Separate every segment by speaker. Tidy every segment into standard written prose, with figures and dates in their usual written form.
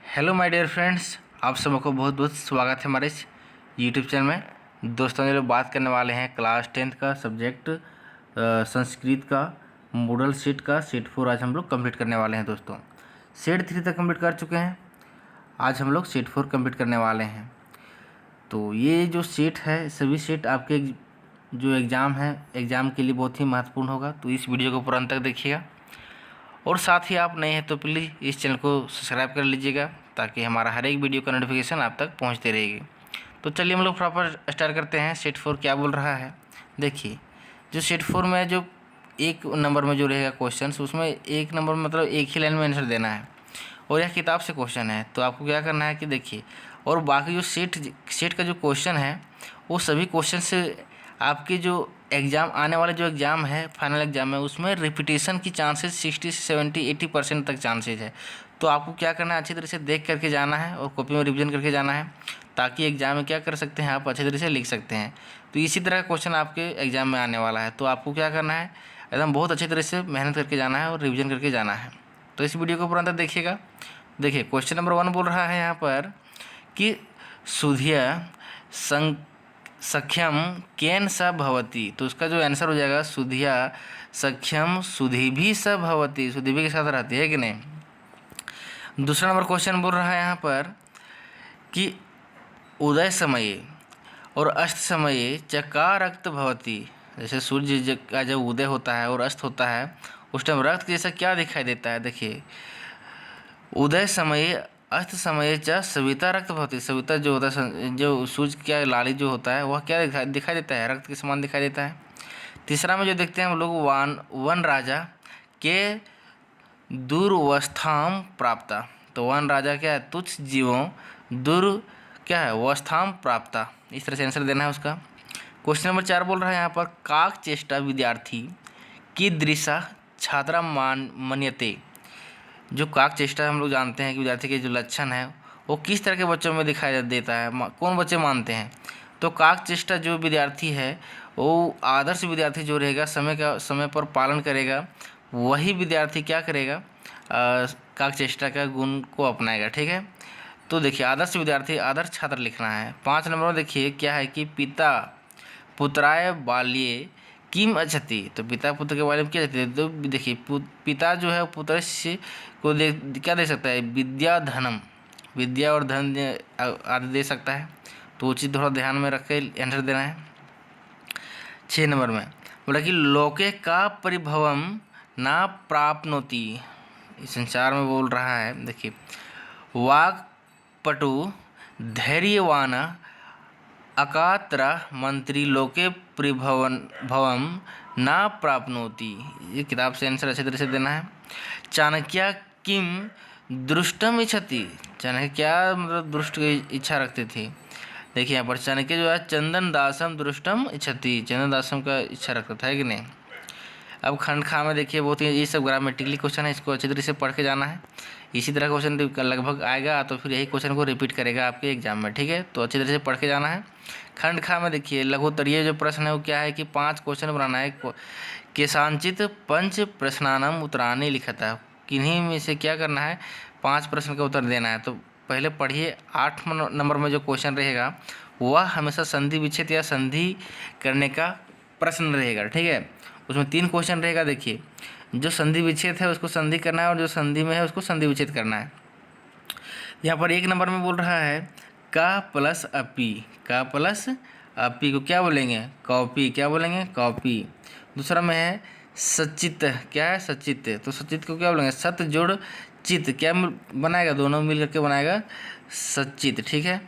Speaker 1: Hello my dear friends, आप सबको बहुत बहुत स्वागत है हमारे इस यूट्यूब चैनल में। दोस्तों, ये लोग बात करने वाले हैं क्लास 10th का सब्जेक्ट संस्कृत का मॉडल सेट का सेट 4 आज हम लोग कंप्लीट करने वाले हैं। दोस्तों, सेट 3 तक कंप्लीट कर चुके हैं, आज हम लोग सेट 4 कंप्लीट करने वाले हैं। तो ये जो सेट है, सभी सेट आपके जो एग्ज़ाम है, एग्ज़ाम के लिए बहुत ही महत्वपूर्ण होगा। तो इस वीडियो को पूरा अंत तक देखिएगा और साथ ही आप नए हैं तो प्लीज़ इस चैनल को सब्सक्राइब कर लीजिएगा ताकि हमारा हर एक वीडियो का नोटिफिकेशन आप तक पहुंचते रहेगी। तो चलिए हम लोग प्रॉपर स्टार्ट करते हैं। सेट 4 क्या बोल रहा है, देखिए। जो सेट 4 में जो एक नंबर में जो रहेगा क्वेश्चन, उसमें एक नंबर में मतलब एक ही लाइन में आंसर देना है और यह किताब से क्वेश्चन है। तो आपको क्या करना है कि देखिए, और बाकी जो सेट का जो क्वेश्चन है वो सभी क्वेश्चन से आपके जो एग्ज़ाम आने वाले जो एग्ज़ाम है, फाइनल एग्ज़ाम है, उसमें रिपीटेशन की चांसेस 60 से 70 80% तक चांसेज है। तो आपको क्या करना है, अच्छी तरह से देख करके जाना है और कॉपी में रिवीजन करके जाना है ताकि एग्ज़ाम में क्या कर सकते हैं, आप अच्छी तरह से लिख सकते हैं। तो इसी तरह का क्वेश्चन आपके एग्ज़ाम में आने वाला है। तो आपको क्या करना है, एकदम बहुत अच्छी तरह से मेहनत करके जाना है और रिविज़न करके जाना है। तो इस वीडियो को पूरा अंत देखिएगा। देखिए, क्वेश्चन नंबर 1 बोल रहा है यहाँ पर कि सुधिया सख्यम केन स भवति। तो उसका जो आंसर हो जाएगा, सुधिया सख्यम सुधिभि स भवति, सुधिभि के साथ रहती है कि नहीं। दूसरा नंबर क्वेश्चन बोल रहा है यहाँ पर कि उदय समये और अस्त समये चका रक्त भवति। जैसे सूर्य का जब उदय होता है और अस्त होता है उस टाइम रक्त जैसा क्या दिखाई देता है। देखिए, उदय समय अस्त समय च सविता रक्त भवति। सविता जो होता है, जो सूर्य का लाली जो होता है वह क्या दिखाई देता है, रक्त के समान दिखाई देता है। तीसरा में जो देखते हैं हम लोग, वन राजा के दुर्वस्थाम प्राप्ता। तो वन राजा क्या है, तुच्छ जीवों दुर क्या है, वस्थाम प्राप्ता। इस तरह से आंसर देना है उसका। क्वेश्चन नंबर 4 बोल रहा है यहाँ पर, काक चेष्टा विद्यार्थी की दृशा छात्रा मन्यते। जो काक चेष्टा हम लोग जानते हैं कि विद्यार्थी के जो लक्षण है वो किस तरह के बच्चों में दिखाई देता है, कौन बच्चे मानते हैं। तो काक चेष्टा जो विद्यार्थी है वो आदर्श विद्यार्थी जो रहेगा, समय पर पालन करेगा, वही विद्यार्थी क्या करेगा, काक चेष्टा का गुण को अपनाएगा। ठीक है, तो देखिए, आदर्श विद्यार्थी, आदर्श छात्र लिखना है। 5 नंबर में देखिए क्या है कि पिता पुत्राय बाल्ये किम अच्छति। तो पिता पुत्र के बारे में क्या कहते हैं, तो देखिए पिता जो है पुत्र को क्या दे सकता है, विद्या धनम, विद्या और धन आदि दे सकता है। तो उचित थोड़ा ध्यान में रख के आंसर देना है। 6 नंबर में बोला कि लोके का परिभवम ना प्राप्नोति। इस संसार में बोल रहा है, देखिए, वाक् पटु धैर्यवान अकात्र मंत्री लोके भवम ना प्राप्नोति। ये किताब से आंसर अच्छी तरह से देना है। चाणक्य किम दृष्टम इच्छति। चाणक्य क्या मतलब दृष्ट की इच्छा रखते थे। देखिए यहाँ पर चाणक्य जो है चंदन दासम दृष्टम इच्छति, चंदन दासम का इच्छा रखता था कि नहीं। अब खंड खा में देखिए, बहुत ही ये सब ग्रामेटिकली क्वेश्चन है, इसको अच्छी तरह से पढ़ के जाना है। इसी तरह क्वेश्चन लगभग आएगा तो फिर यही क्वेश्चन को रिपीट करेगा आपके एग्जाम में। ठीक है, तो अच्छी तरह से पढ़ के जाना है। खंड खा में देखिए लघुत्तरीय जो प्रश्न है वो क्या है कि 5 क्वेश्चन बनाना है। केशांचित पंच प्रश्नानम उत्तरानि लिखता। किन्हीं में से क्या करना है, 5 प्रश्न का उत्तर देना है। तो पहले पढ़िए। 8 नंबर में जो क्वेश्चन रहेगा वह हमेशा संधि विच्छेद या संधि करने का प्रश्न रहेगा। ठीक है, उसमें 3 क्वेश्चन रहेगा। देखिए, जो संधि विच्छेद है उसको संधि करना है और जो संधि में है उसको संधि विच्छेद करना है। यहाँ पर 1 नंबर में बोल रहा है का प्लस अपी। का प्लस अपी को क्या बोलेंगे, कॉपी। क्या बोलेंगे, कॉपी। दूसरा में है सचित। क्या है, सचित। तो सचित को क्या बोलेंगे, सत जोड़ चित। क्या बनाएगा, दोनों मिल करके बनाएगा सचित। ठीक है।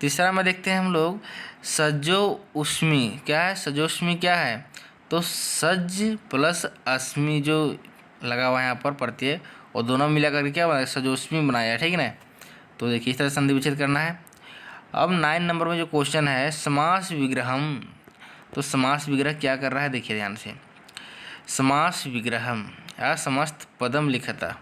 Speaker 1: तीसरा में देखते हैं हम लोग सजो उष्मी। क्या है, सजोष्मी क्या है, तो सज प्लस अस्मी जो लगा हुआ है यहाँ पर प्रत्यय, और दोनों मिला करके क्या बनाया, सजोष्मी बनाया। ठीक है ना। तो देखिए इस तरह संधि विच्छेद करना है। अब 9 नंबर में जो क्वेश्चन है समास विग्रहम। तो समास विग्रह क्या कर रहा है, देखिए ध्यान से। समास विग्रहम या समस्त पदम लिखता।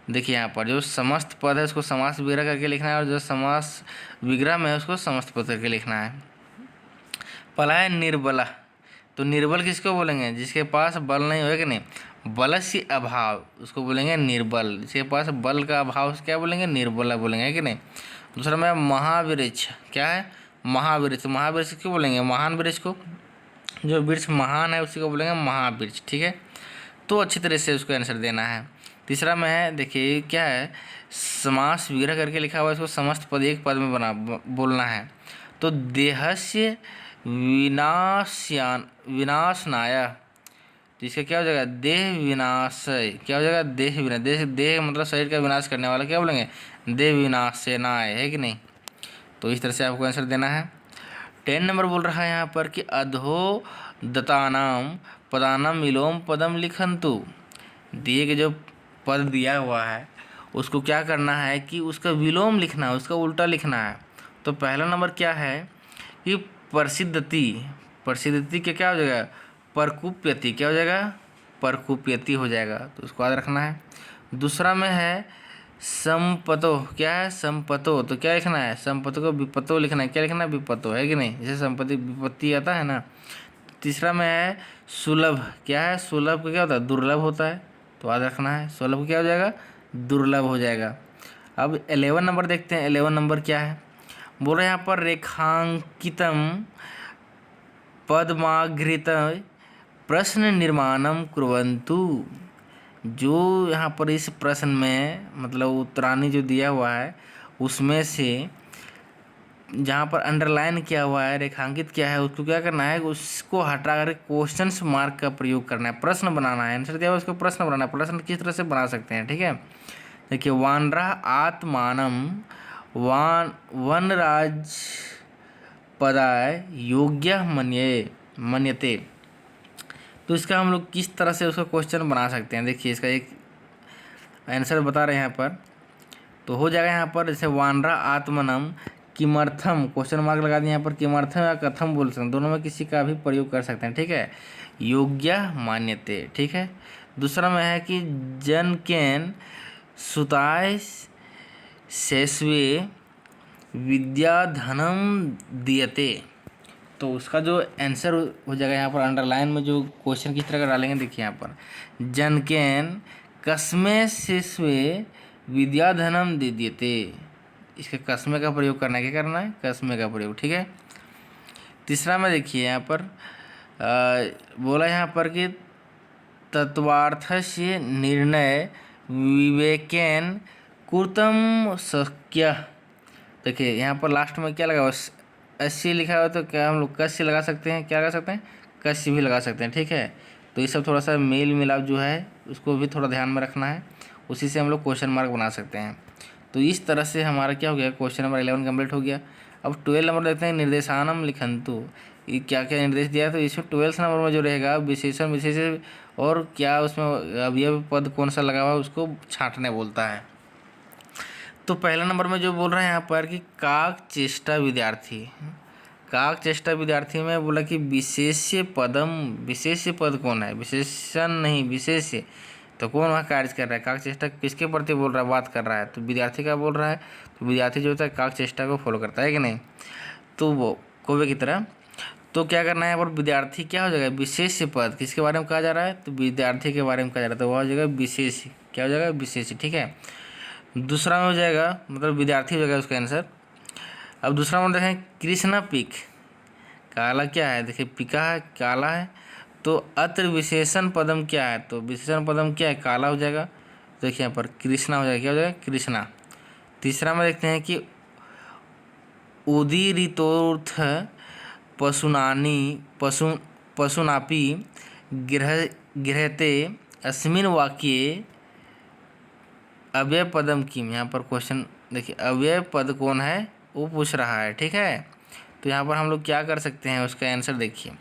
Speaker 1: देखिए यहाँ पर जो समस्त पद है उसको समास विग्रह करके लिखना है और जो समास विग्रह में है उसको समस्त पद करके लिखना है। पलायन निर्बला। तो निर्बल किसको बोलेंगे, जिसके पास बल नहीं होगा कि नहीं। बलस्य अभाव उसको बोलेंगे निर्बल, जिसके पास बल का अभाव उसको क्या बोलेंगे, निर्बल बोलेंगे, है कि नहीं। दूसरा में महावृक्ष, क्या है, महावृक्ष। महावृक्ष क्यों बोलेंगे, महान वृक्ष को, जो वृक्ष महान है उसी को बोलेंगे महावृक्ष, ठीक है। तो अच्छी तरह से उसको आंसर देना है। तीसरा में है, देखिए क्या है, समास विग्रह करके लिखा हुआ है, इसको समस्त पद एक पद में बोलना है। तो देहस्य विनाशनाय, तो इसका क्या हो जाएगा, देह विनाशय, क्या हो जाएगा, देह विनाश, देह मतलब शरीर का विनाश करने वाला, क्या बोलेंगे, देह विनाशनाय, है कि नहीं। तो इस तरह से आपको आंसर देना है। 10 नंबर बोल रहा है यहाँ पर कि अधोदतानाम पदानाम विलोम पदम लिखन्तु, दिए के जो पद दिया हुआ है उसको क्या करना है कि उसका विलोम लिखना है, उसका उल्टा लिखना है। तो पहला नंबर क्या है कि प्रसिद्धति, प्रसिद्धति के क्या हो जाएगा, परकुप्यति, क्या हो जाएगा, परकुप्यति हो जाएगा, तो उसको याद रखना है। दूसरा में है संपतो, क्या है, संपतो, तो क्या लिखना है, संपतो को विपत्तो लिखना है, क्या लिखना है, विपत्तो, है कि नहीं, जैसे संपत्ति विपत्ति आता है ना। तीसरा में है सुलभ, क्या है, सुलभ का क्या होता है, दुर्लभ होता है, तो याद रखना है, सुलभ क्या हो जाएगा, दुर्लभ हो जाएगा। अब 11 नंबर देखते हैं। 11 नंबर क्या है, बोल रहे हैं यहाँ पर रेखांकितम पद्माघृत प्रश्न निर्माणम कुर्वन्तु, जो यहाँ पर इस प्रश्न में मतलब उत्तरानी जो दिया हुआ है उसमें से जहाँ पर अंडरलाइन किया हुआ है, रेखांकित किया है, उसको क्या करना है, उसको हटा कर क्वेश्चंस मार्क का प्रयोग करना है, प्रश्न बनाना है, आंसर दिया हुआ उसको प्रश्न बनाना है। प्रश्न किस तरह से बना सकते हैं, ठीक है। देखिए, वानरः आत्मानं वनराज पदाय योग्य मन्यते, तो इसका हम लोग किस तरह से उसका क्वेश्चन बना सकते हैं। देखिए, इसका एक आंसर बता रहे हैं यहाँ पर, तो हो जाएगा यहाँ पर जैसे वानरा आत्मनम किमर्थम, क्वेश्चन मार्क लगा दिए यहाँ पर, किमर्थम या कथम बोल सकते हैं, दोनों में किसी का भी प्रयोग कर सकते हैं, ठीक है। योग्य मान्यते, ठीक है। दूसरा में है कि जनकेन सुताय शेषवे विद्याधनम दीयते, तो उसका जो आंसर हो जाएगा यहाँ पर अंडरलाइन में जो क्वेश्चन किस तरह का डालेंगे, देखिए यहाँ पर जनकेन कस्मे शिष्वे विद्याधनम दे देते, इसके कस्मे का प्रयोग करना है, क्या करना है, कस्मे का प्रयोग, ठीक है। तीसरा में देखिए यहाँ पर बोला यहाँ पर कि तत्वार्थस्य निर्णय विवेकेन कुर्तम शक्य, देखिए यहाँ पर लास्ट में क्या लगा हुआ, 80 लिखा हुआ, तो क्या हम लोग कस्य लगा सकते हैं, क्या लगा सकते हैं, कस्य भी लगा सकते हैं, ठीक है। तो ये सब थोड़ा सा मेल मिलाप जो है उसको भी थोड़ा ध्यान में रखना है, उसी से हम लोग क्वेश्चन मार्क बना सकते हैं। तो इस तरह से हमारा क्या हो गया, क्वेश्चन नंबर 11 कंप्लीट हो गया। अब 12 नंबर देखते हैं, निर्देशानम लिखन्तु, ये क्या क्या निर्देश दिया है, तो इसमें 12 नंबर में जो रहेगा विशेषण विशेष और क्या उसमें अवयव पद कौन सा लगा हुआ है उसको छांटने बोलता है। तो पहला नंबर में जो बोल रहे हैं यहाँ पर कि काक चेष्टा विद्यार्थी, काक चेष्टा विद्यार्थी में बोला कि विशेष्य पदम, विशेष्य पद कौन है, विशेषण नहीं विशेष्य, तो कौन वहाँ कार्य कर रहा है, काक चेष्टा किसके प्रति बोल रहा है, बात कर रहा है, तो विद्यार्थी का बोल रहा है, तो विद्यार्थी जो होता है काक चेष्टा को फॉलो करता है कि नहीं, तो वो कौवे की तरह। तो क्या करना है, और विद्यार्थी क्या हो जाएगा, विशेष पद किसके बारे में कहा जा रहा है, तो विद्यार्थी के बारे में कहा जा रहा है, तो वह हो जाएगा विशेष, क्या हो जाएगा, विशेष, ठीक है। दूसरा में हो जाएगा मतलब विद्यार्थी हो जाएगा उसका आंसर। अब दूसरा में देखें, कृष्णा पिक, काला क्या है, देखिए पिका है, काला है, तो अत्र विशेषण पदम क्या है, तो विशेषण पदम क्या है, काला हो जाएगा, देखिए यहाँ पर कृष्णा हो जाएगा, क्या हो जाएगा, कृष्णा। तीसरा में देखते हैं कि उदीरितोर्थ पशुनापि गृहते अस्मिन् वाक्ये अव्यय पदम किम, यहाँ पर क्वेश्चन देखिए अव्यय पद कौन है वो पूछ रहा है, ठीक है। तो यहाँ पर हम लोग क्या कर सकते हैं, उसका आंसर देखिए।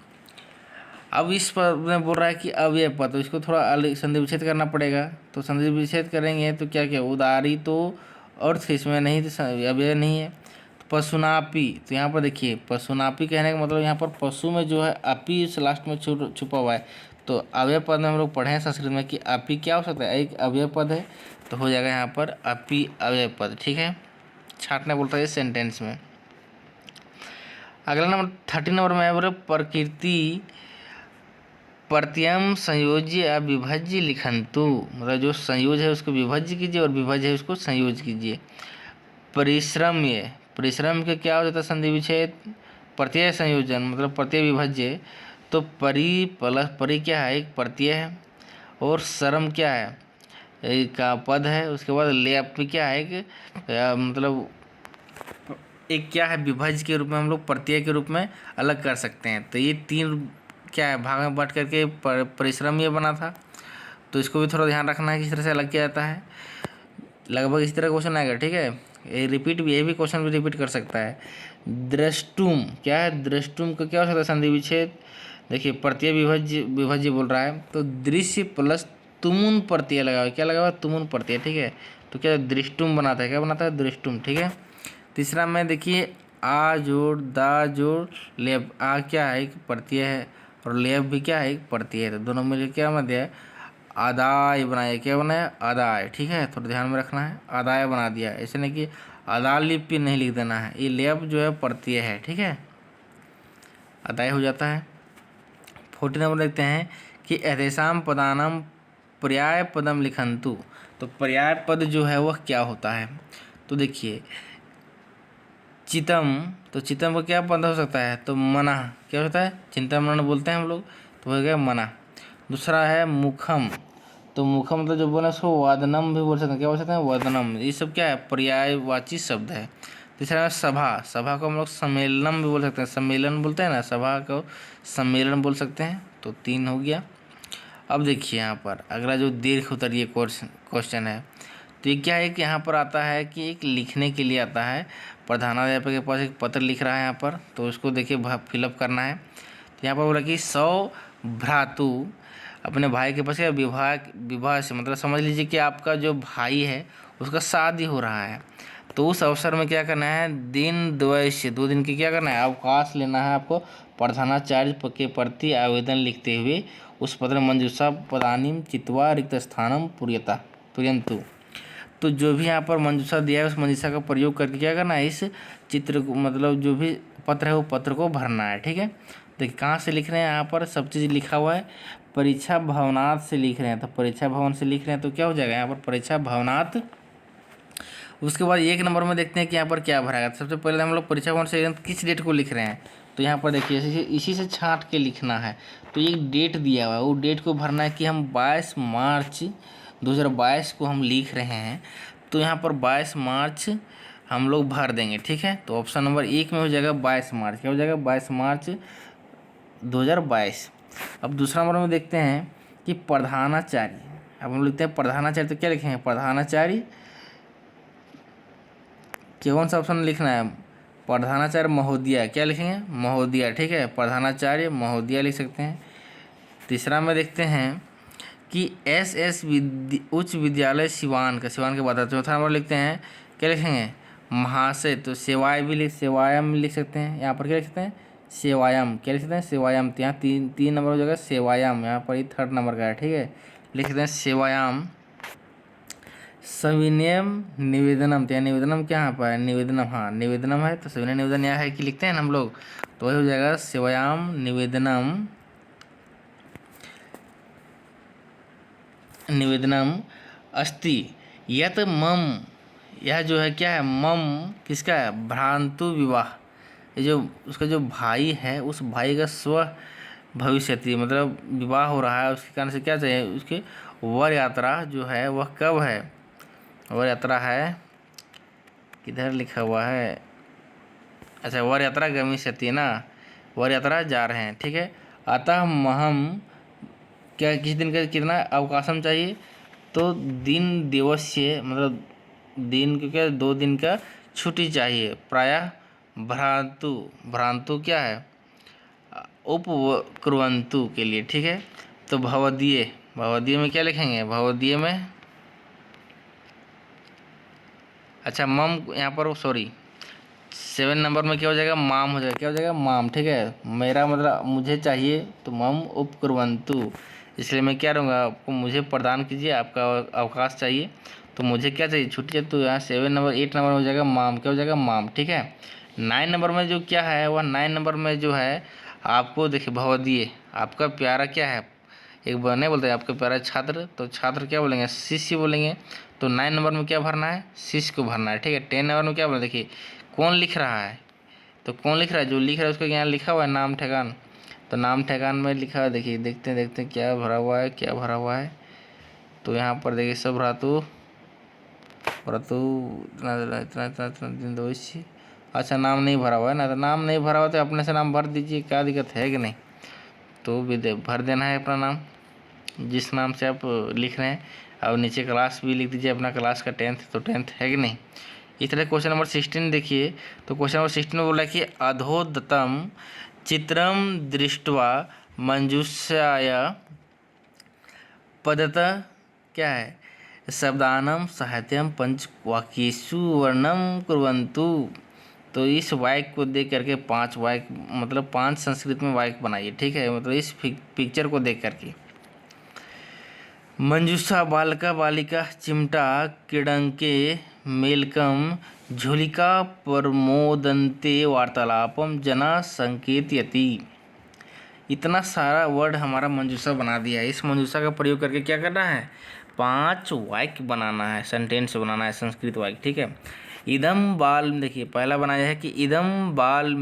Speaker 1: अब इस पद में बोल रहा है कि अव्यय पद, तो इसको थोड़ा अलग संधि विच्छेद करना पड़ेगा, तो संधि विच्छेद करेंगे तो क्या क्या, उदारी तो अर्थ इसमें नहीं, तो अव्यय नहीं है। तो पशुनापी, तो यहाँ पर देखिए पशुनापी कहने का मतलब यहाँ पर पशु में जो है अपी इस लास्ट में छुपा हुआ है, तो अव्यय पद में हम लोग पढ़े हैं संस्कृत में कि अपी क्या हो सकता है, एक अव्यय पद है, तो हो जाएगा यहाँ पर अपी अव्यय पद, ठीक है। छाटना बोलता है सेंटेंस में। अगला नंबर 13 नंबर में है बोले प्रकृति प्रत्ययम संयोज्य अविभज्य लिखंतु, मतलब जो संयोज है उसको विभज्य कीजिए और विभज्य है उसको संयोज कीजिए। परिश्रम्य, परिश्रम के क्या हो जाता है संधि विच्छेद, प्रत्यय संयोजन मतलब प्रत्यय विभज्य। तो परि प्लस परि क्या है, एक प्रत्यय है, और श्रम क्या है, एक का पद है। उसके बाद लेप क्या है, एक मतलब एक क्या है, विभज्य के रूप में हम लोग प्रत्यय के रूप में अलग कर सकते हैं। तो ये तीन क्या है, भाग में बांट करके परिश्रम ये बना था। तो इसको भी थोड़ा ध्यान रखना है किस तरह से अलग किया जाता है। लगभग इसी तरह क्वेश्चन आएगा, ठीक है। ये रिपीट भी, ये भी क्वेश्चन भी रिपीट कर सकता है। द्रष्टुम क्या है, द्रष्टुम का क्या हो सकता है संधि विच्छेद। देखिए प्रत्यय विभज्य, विभज्य बोल रहा है तो दृश्य प्लस तुमुन प्रत्यय लगा हुआ है, क्या लगा हुआ है, तुमुन प्रत्यय, ठीक है। तो क्या दृष्टुम बनाता है, क्या बनाता है, दृष्टुम, ठीक है। तीसरा में देखिए आ जोड़ दा जोड़ लेब, आ क्या है, एक प्रत्यय है, और लेब भी क्या है, एक प्रत्यय है। तो दोनों मिलकर क्या बना दिया, आदाय बनाया, क्या बनाया, आदाय, ठीक है। थोड़ा ध्यान में रखना है, आदाय बना दिया, ऐसे नहीं कि आदा लिपि नहीं लिख देना है। ये लेब जो है प्रत्यय है, ठीक है, आदाय हो जाता है। 40 नंबर देखते हैं कि एतेषाम पदानाम पर्याय पदम लिखंतु। तो पर्याय पद जो है वह क्या होता है, तो देखिए चितम, तो चितम का क्या पद हो सकता है, तो मना, क्या होता है, चिंता मनन बोलते हैं हम लोग, तो हो गया मना। दूसरा है मुखम, तो मुखम मतलब जो बोला उसको वादनम भी बोल सकते हैं, क्या बोल सकते हैं, वादनम। ये सब क्या है, पर्यायवाची शब्द है। तीसरा है सभा, सभा को हम लोग सम्मेलनम भी बोल सकते हैं, सम्मेलन बोलते हैं ना, सभा को सम्मेलन बोल सकते हैं। तो 3 हो गया। अब देखिए यहाँ पर अगला जो दीर्घ उत्तरीय क्वेश्चन है, तो ये क्या है कि यहाँ पर आता है कि एक लिखने के लिए आता है, प्रधानाध्यापक के पास एक पत्र लिख रहा है यहाँ पर, तो उसको देखिए फिलअप करना है। तो यहाँ पर बोला कि 100 भ्रातु अपने भाई के पास क्या, विवाह, विवाह से मतलब समझ लीजिए कि आपका जो भाई है उसका शादी हो रहा है। तो उस अवसर में क्या करना है, दिन द्वैश्य 2 दिन की क्या करना है, अवकाश लेना है आपको। प्रधानाचार्य के प्रति आवेदन लिखते हुए उस पत्र मंजूषा पदानिम चित्वा रिक्त स्थानम पुर्यता पुर्यंतु। तो जो भी यहाँ पर मंजूषा दिया है उस मंजूषा का प्रयोग करके क्या करना है, इस चित्र को मतलब जो भी पत्र है वो पत्र को भरना है, ठीक है। देखिए कहाँ से लिख रहे हैं, यहाँ पर सब चीज़ लिखा हुआ है, परीक्षा भवनाथ से लिख रहे हैं। तो परीक्षा भवन से लिख रहे हैं तो क्या हो जाएगा यहाँ पर, परीक्षा भवनाथ। उसके बाद 1 नंबर में देखते हैं कि यहाँ पर क्या भराएगा। तो सबसे पहले हम लोग परीक्षा भवन से किस डेट को लिख रहे हैं, तो यहाँ पर देखिए इसी से छांट के लिखना है। तो एक डेट दिया हुआ है, वो डेट को भरना है कि हम 22 मार्च 2022 को हम लिख रहे हैं। तो यहाँ पर 22 मार्च हम लोग भर देंगे, ठीक है। तो ऑप्शन नंबर 1 में हो जाएगा 22 मार्च, क्या हो जाएगा, 22 मार्च 2022। अब दूसरा नंबर में देखते हैं कि प्रधानाचार्य, अब हम लिखते हैं प्रधानाचार्य, तो क्या लिखेंगे, प्रधानाचार्य, कौन सा ऑप्शन लिखना है, प्रधानाचार्य महोदया, क्या लिखेंगे, महोदया, ठीक है, प्रधानाचार्य महोदया लिख सकते हैं। तीसरा में देखते हैं कि SS उच्च विद्यालय सिवान का, सिवान के बाद चौथा नंबर लिखते हैं, क्या लिखेंगे, महाशय, तो सेवाय भी सेवायम लिख सकते हैं। यहाँ पर क्या लिख सकते हैं, सेवायम, क्या लिख सकते हैं, सेवायम। तो यहाँ 3 नंबर हो जाएगा सेवायम, यहाँ पर ही 3rd नंबर का है, ठीक है, लिख सकते हैं सेवायाम। सविनयम निवेदनम, तो यहाँ निवेदनम क्या यहाँ पर है, निवेदनम, हाँ निवेदनम है, तो सविनय निवेदन यहाँ है कि लिखते हैं ना हम लोग, तो वही हो जाएगा सेवायाम निवेदनम, निवेदनम अस्ति यत मम, यह जो है क्या है, मम किसका है, भ्रांतु विवाह, ये जो उसका जो भाई है उस भाई का स्व भविष्यति मतलब विवाह हो रहा है, उसके कारण से क्या चाहिए, उसकी वर यात्रा जो है वह कब है, वर यात्रा है, किधर लिखा हुआ है, अच्छा वर यात्रा गमिष्यति ना, वर यात्रा जा रहे हैं, ठीक है। अतः महम क्या, किस दिन का कितना अवकाशम चाहिए, तो दिन दिवसीय मतलब दिन के क्या 2 दिन का छुट्टी चाहिए। प्रायः भ्रांतु, भ्रांतु क्या है, उपकुर्वन्तु के लिए, ठीक है। तो भवदीय, भवदीय में क्या लिखेंगे, भवदीय में, अच्छा मम यहाँ पर सॉरी 7 नंबर में क्या हो जाएगा, माम हो जाएगा, क्या हो जाएगा, माम, ठीक है। मेरा मतलब मुझे चाहिए तो मम उपकुर्वन्तु, इसलिए मैं क्या रहूँगा, आपको मुझे प्रदान कीजिए, आपका अवकाश चाहिए, तो मुझे क्या चाहिए, छुट्टी है। तो यहाँ 8 नंबर में हो जाएगा माम, क्या हो जाएगा, माम, ठीक है। 9 नंबर में जो क्या है वह 9 नंबर में जो है आपको देखिए भवदीय, आपका प्यारा क्या है, एक बार नहीं बोलते आपके प्यारे छात्र, तो छात्र क्या बोलेंगे, शिष्य बोलेंगे। तो 9 नंबर में क्या भरना है, शिष्य को भरना है, ठीक है। 10 नंबर में क्या बोले, देखिए कौन लिख रहा है, तो कौन लिख रहा है, जो लिख रहा है उसको यहाँ लिखा हुआ है नाम ठेकान, तो नाम ठेकान में लिखा है, देखिए देखते हैं क्या भरा हुआ है, क्या भरा हुआ है। तो यहाँ पर देखिए सब भ्रातु इतना इतना इतना इतना इतना दिन दो इसी, अच्छा नाम नहीं भरा हुआ है ना, तो नाम नहीं भरा हुआ तो अपने से नाम भर दीजिए, क्या दिक्कत है कि नहीं। तो भी भर देना है अपना नाम, जिस नाम से आप लिख रहे हैं। और नीचे क्लास भी लिख दीजिए अपना, क्लास का 10th, तो 10th है कि नहीं। इस तरह क्वेश्चन नंबर 16 देखिए, तो क्वेश्चन नंबर 16 में बोला कि अधोदत्तम चित्रम दृष्ट्वा मंजूषाय पदतः क्या है, शब्दानम साहित्यम पंचवाक्येषु वर्णम कुर्वन्तु। तो इस वाक्य को देख करके 5 वाक्य, मतलब 5 संस्कृत में वाक्य बनाइए, ठीक है। मतलब इस पिक्चर को देख करके, मंजूषा बालका बालिका चिमटा क्रीडंके मेलकम झुलिका प्रमोदन्ते वार्तालापम जना संकेतयति। इतना सारा वर्ड हमारा मंजूषा बना दिया है। इस मंजूषा का प्रयोग करके क्या करना है, 5 वाक्य बनाना है, सेंटेंस बनाना है, संस्कृत वाक्य, ठीक है। इदम बाल, देखिए पहला बनाया है कि इदम बाल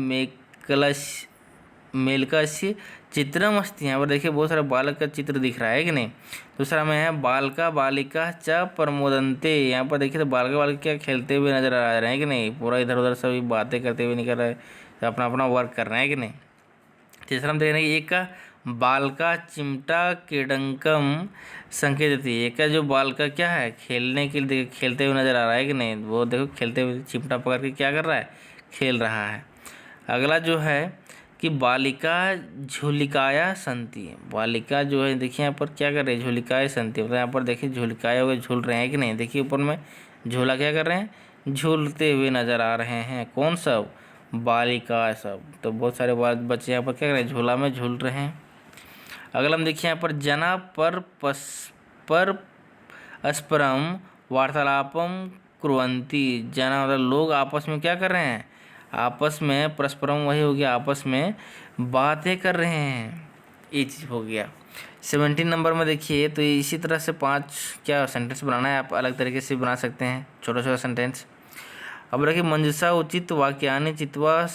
Speaker 1: मेलकस्य चित्रम अस्ति, यहाँ पर देखिए बहुत सारा बालक का चित्र दिख रहा है कि नहीं। दूसरा में है बालका बालिका च प्रमोदन्ते, यहाँ पर देखिए तो बालका बालिका क्या खेलते हुए नजर आ रहे हैं कि नहीं, पूरा इधर उधर सभी बातें करते हुए निकल रहे, तो अपना अपना वर्क कर रहे हैं कि नहीं। तीसरा हम देख रहे हैं कि एक का बालका चिमटा क्रीडंकम संकेत थी, एक का जो बालका क्या है, खेलने के लिए खेलते हुए नजर आ रहा है कि नहीं, वो देखो खेलते हुए चिमटा पकड़ के क्या कर रहा है, खेल रहा है। अगला जो है कि बालिका झुलिकाया संति, बालिका जो है देखिए यहाँ पर क्या कर रही है, झुलिकाया संति, मतलब यहाँ पर देखिए झुलिकाए हुए झूल रहे हैं कि नहीं, देखिए ऊपर में झूला क्या कर रहे हैं, झूलते हुए नजर आ रहे हैं, कौन सब, बालिका सब। तो बहुत सारे बच्चे यहाँ पर क्या कर रहे हैं, झूला में झूल रहे हैं। अगला हम देखिए यहाँ पर जना पर अस्परम वार्तालापम कुर्वन्ति, जना मतलब लोग आपस में क्या कर रहे हैं, आपस में परस्परम वही हो गया, आपस में बातें कर रहे हैं, ये चीज़ हो गया। 17 नंबर में देखिए, तो इसी तरह से 5 क्या सेंटेंस बनाना है, आप अलग तरीके से बना सकते हैं छोटा छोटा सेंटेंस। अब देखिए मंजूषा उचित वाक्यानि चित्वा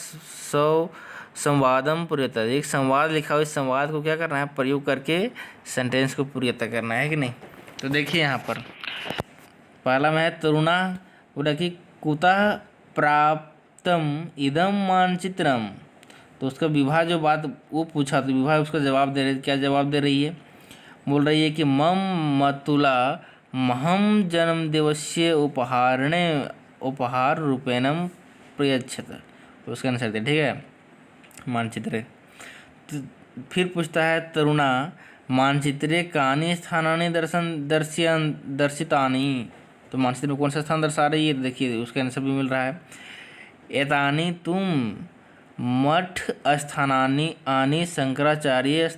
Speaker 1: संवादम पूर्यता, एक संवाद लिखा हो, इस संवाद को क्या करना है, प्रयोग करके सेंटेंस को पूर्यता करना है कि नहीं। तो देखिए यहाँ पर पहला में है तरुणा, बोला कि कुतः प्राप्तम इदम मानचित्रम, तो उसका विवाह जो बात वो पूछा, तो विवाह उसका जवाब दे रही, क्या जवाब दे रही है, बोल रही है कि मम मतुला महम जन्मदिवस्य उपहार रूपेणम प्रयच्छत, तो उसका आंसर दे, ठीक है, मानचित्र। तो फिर पूछता है तरुणा मानचित्रे कानि स्थानानि दर्शितानि, तो मानचित्र में कौन सा स्थान दर्शा रही है, देखिए उसका आंसर भी मिल रहा है। एतानि तुम मठ स्थानानि आनि शंकराचार्य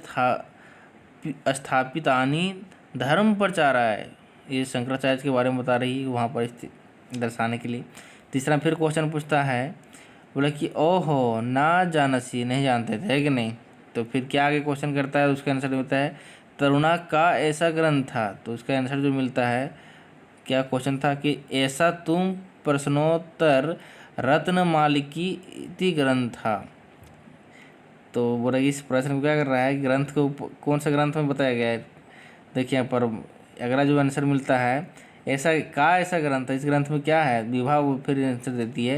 Speaker 1: स्थापितानि धर्म प्रचाराय, ये शंकराचार्य के बारे में बता रही है, वहाँ पर दर्शाने के लिए। तीसरा फिर क्वेश्चन पूछता है, बोला कि ओहो ना जानसी, नहीं जानते थे कि नहीं। तो फिर क्या आगे क्वेश्चन करता है, उसका आंसर मिलता है तरुणा का ऐसा ग्रंथ था, तो उसका आंसर जो मिलता है, क्या क्वेश्चन था कि ऐसा तुम प्रश्नोत्तर रत्नमालिकी इति ग्रंथ था। तो बोला इस प्रश्न को क्या कर रहा है, ग्रंथ को कौन सा ग्रंथ में बताया गया है, देखिए यहाँ पर अगला जो आंसर मिलता है, ऐसा ग्रंथ है, इस ग्रंथ में क्या है, विवाह, वो फिर आंसर देती है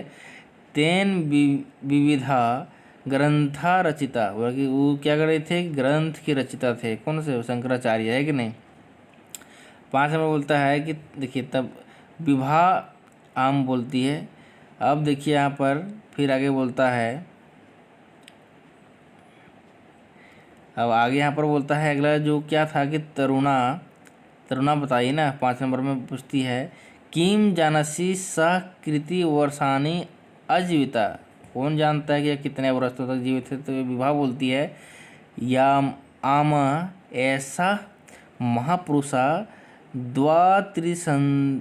Speaker 1: तेन विविधा ग्रंथा रचिता, बोला कि वो क्या कर रहे थे, ग्रंथ की रचिता थे, कौन से, शंकराचार्य, है कि नहीं। 5 नंबर बोलता है कि देखिए तब विवाह आम बोलती है। अब देखिए यहाँ पर फिर आगे बोलता है, अब आगे यहाँ पर बोलता है अगला जो क्या था कि तरुणा बताइए ना, 5 नंबर में पूछती है किम जानसी सह कृति वर्षानी अजीविता, कौन जानता है कि कितने वर्षों तक जीवित थे, तो ये विवाह बोलती है या आम ऐसा महापुरुषा द्वात्रिशंतानी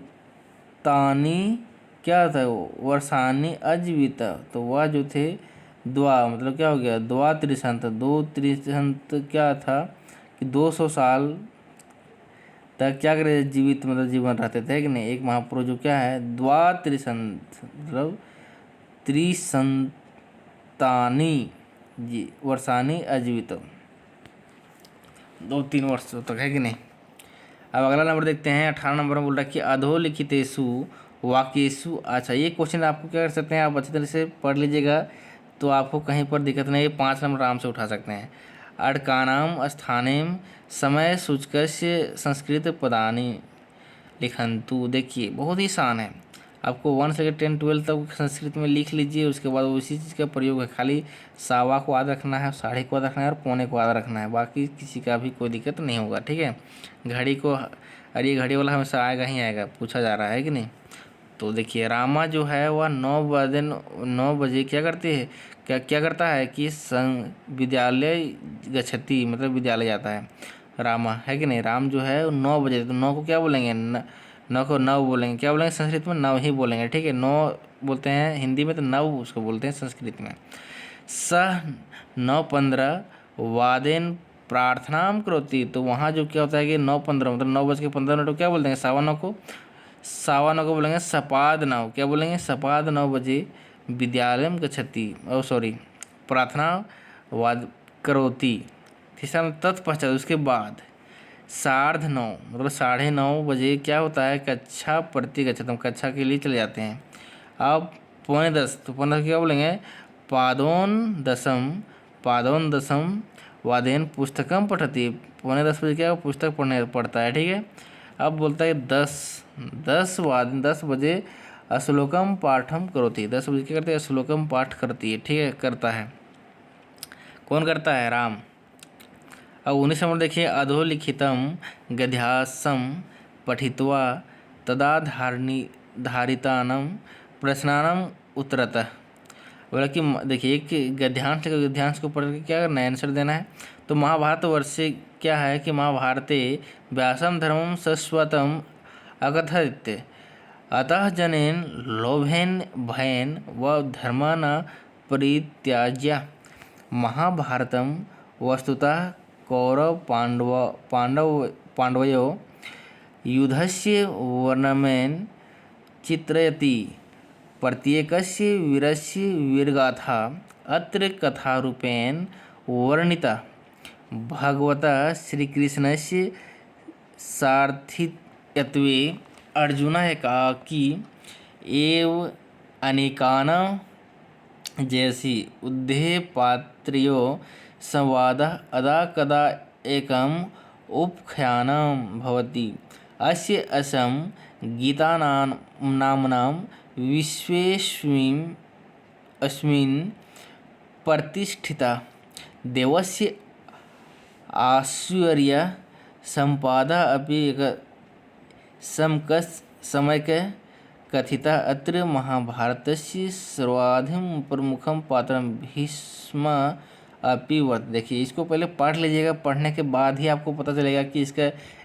Speaker 1: क्या था, वर्षानी अजीवित, तो वह जो थे द्वा मतलब क्या हो गया, द्वा त्रिशंत, 2 त्रिशंत क्या था कि 200 साल तक क्या करे, जीवित मतलब जीवन रहते थे कि नहीं। एक महापुरुष जो क्या है, मतलब त्रिसंतानी जी वर्षानी अजीवित, 2-3 वर्षों तक, है कि नहीं। अब अगला नंबर देखते हैं, 18 नंबर में बोल रहा है कि अधोलिखितेषु वाक्येषु। अच्छा, ये क्वेश्चन आपको क्या कर सकते हैं, आप अच्छी तरह से पढ़ लीजिएगा तो आपको कहीं पर दिक्कत नहीं है, 5 नंबर आराम से उठा सकते हैं। अड़कानाम स्थानेम समय सूचकस्य संस्कृत पदानि लिखंतु। देखिए बहुत ही आसान है, आपको 1 से 10 12 तक संस्कृत में लिख लीजिए, उसके बाद उसी चीज़ का प्रयोग है, खाली सावा को याद रखना है, साढ़े को याद रखना है और पौने को याद रखना है, बाकी किसी का भी कोई दिक्कत नहीं होगा, ठीक है। घड़ी को, अरे घड़ी वाला हमेशा आएगा ही आएगा, पूछा जा रहा है कि नहीं। तो देखिए रामा जो है वह 9 बजे क्या करती है, क्या करता है कि विद्यालय गच्छति, मतलब विद्यालय जाता है रामा, है कि नहीं। राम जो है 9 बजे, तो 9 को क्या बोलेंगे, 9 को नव बोलेंगे, क्या बोलेंगे संस्कृत में, नव ही बोलेंगे, ठीक है। 9 बोलते हैं हिंदी में, तो नव उसको बोलते हैं संस्कृत में। सह 9:15 वादेन प्रार्थना करोति, तो वहाँ जो क्या होता है कि 9:15 मतलब 9:15 को क्या बोल देंगे, 9:15 को, 9:15 को बोलेंगे सपाद 9, क्या बोलेंगे, सपाद 9 बजे विद्यालय में गच्छति, ओ सॉरी प्रार्थना वाद करोति, तीसरा तत्पश्चात उसके बाद 9:30 मतलब 9:30 बजे क्या होता है, कक्षा प्रति गच्छतम, कक्षा के लिए चले जाते हैं। अब 9:45, तो 9:45 क्या बोलेंगे, पादोन दशम वादेन पुस्तकम पठति, 9:45 बजे क्या पुस्तक पढ़ता है, ठीक है। अब बोलता है 10 बजे श्लोकम पाठम करोति, 10 बजे क्या करते हैं, श्लोकम पाठ करती है, ठीक है, करता है, कौन करता है, राम। अब 19 नंबर देखिए, अधोलिखितम गद्यासम पठित्वा तदा धारितानम प्रश्नानम उत्तरतः। बोला कि देखिए एक गद्यांश को पढ़ के क्या करना है, आंसर देना है। तो महाभारत वर्ष से क्या है कि महाभारते व्यासम धर्मम शाश्वतम अकथयत्, अतः जनेन लोभेन भयेन व धर्म न परित्याज्य। महाभारतम वस्तुतः कौरव पांडवयोः युद्धस्य वर्णनेन चित्रयति, प्रत्येकस्य वीरस्य वीरगाथा अत्र कथारूपेण वर्णिता। भगवता श्रीकृष्णस्य सारथित्वे अर्जुनः एकाकी एव अनेकानां जयसि उद्धे पात्र्यो संवादः अदा कदा एकम् उपाख्यानं भवति। अस्य असं गीतानाम्नां अस्मिन् प्रतिष्ठिता देवस्य ऐश्वर्य संपादा अपि समयके कथिता। अत्र महाभारतस्य सर्वाधिक प्रमुखं पात्रं भीष्म अपि वर्तते। देखिए इसको पहले पढ़ लीजिएगा, पढ़ने के बाद ही आपको पता चलेगा कि इसका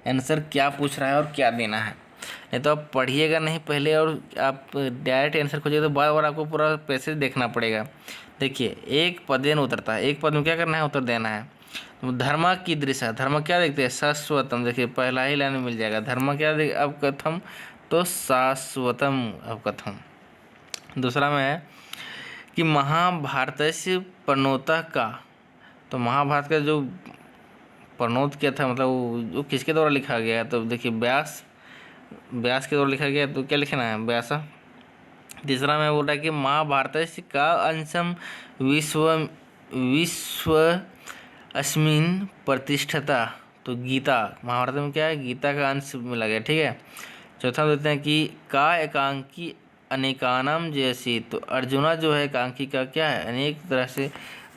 Speaker 1: आंसर क्या पूछ रहा है और क्या देना है। नहीं तो आप पढ़िएगा नहीं पहले और आप डायरेक्ट आंसर खोजिएगा तो बार बार आपको पूरा पैसेज देखना पड़ेगा। देखिए एक पदेन उतरता है, एक पद में क्या करना है, उत्तर देना है। तो धर्म की दृश्य, धर्म क्या देखते हैं, शाश्वतम। देखिए पहला ही लाइन में मिल जाएगा, धर्म क्या अब कथम, तो शाश्वतम अब कथम। दूसरा में है कि महाभारत से प्रणोता का, तो महाभारत का जो प्रणोत किया था मतलब वो किसके द्वारा लिखा गया है, तो देखिए व्यास के द्वारा लिखा गया, तो क्या लिखना है, व्यास। तीसरा में बोल रहा है कि महाभारत का अंशम विश्व अस्मिन प्रतिष्ठता, तो गीता, महाभारत में क्या है, गीता का अंश मिला गया, ठीक है। चौथा देते हैं कि का एकांकी अनेकानाम जैसी, तो अर्जुना जो है एकांकी का क्या है, अनेक तरह से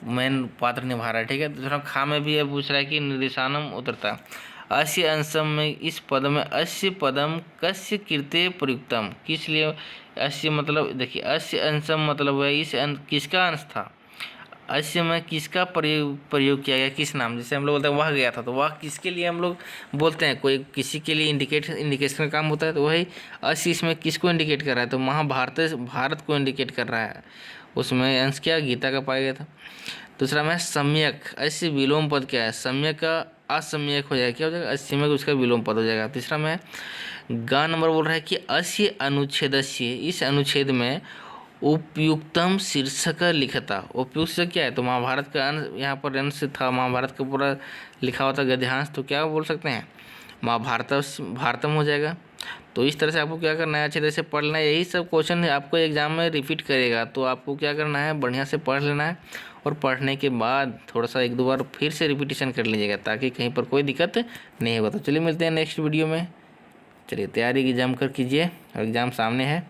Speaker 1: मेन पात्र निभा रहा है, ठीक है। दूसरा खा में भी यह पूछ रहा है कि निर्देशानम उतरता। अस्य अंशम में इस पद में अस्य पदम कस्य कीर्ते प्रयुक्तम, किस लिए अस्य, मतलब देखिए अस्य अंशम मतलब है इस किसका अंश था, अस्य में किसका प्रयोग किया गया, किस नाम, जैसे हम लोग बोलते हैं वह गया था, तो वह किसके लिए हम लोग बोलते हैं, कोई किसी के लिए इंडिकेशन का काम होता है, तो वही अस्य इसमें किसको इंडिकेट कर रहा है, तो भारत को इंडिकेट कर रहा है, उसमें अंश क्या, गीता का पाया गया था। दूसरा में सम्यक, ऐसे विलोम पद क्या है, सम्यक का असम्यक हो जाएगा, क्या हो जाएगा, असम्यक, उसका विलोम पद हो जाएगा। तीसरा में ग नंबर बोल रहा है कि अस्य अनुच्छेदस्य, इस अनुच्छेद में उपयुक्तम शीर्षक लिखता। उपयुक्त शीर्षक क्या है, तो महाभारत का अंश, यहाँ पर अंश था, महाभारत का पूरा लिखा हुआ था गद्यांश, तो क्या बोल सकते हैं, महाभारत भारतम हो जाएगा। तो इस तरह से आपको क्या करना है, अच्छे तरह से पढ़ना है। यही सब क्वेश्चन है आपको एग्जाम में रिपीट करेगा, तो आपको क्या करना है, बढ़िया से पढ़ लेना है, और पढ़ने के बाद थोड़ा सा एक दो बार फिर से रिपीटेशन कर लीजिएगा, ताकि कहीं पर कोई दिक्कत नहीं होगा। तो चलिए मिलते हैं नेक्स्ट वीडियो में। चलिए तैयारी की जमकर कीजिए, और एग्ज़ाम सामने है।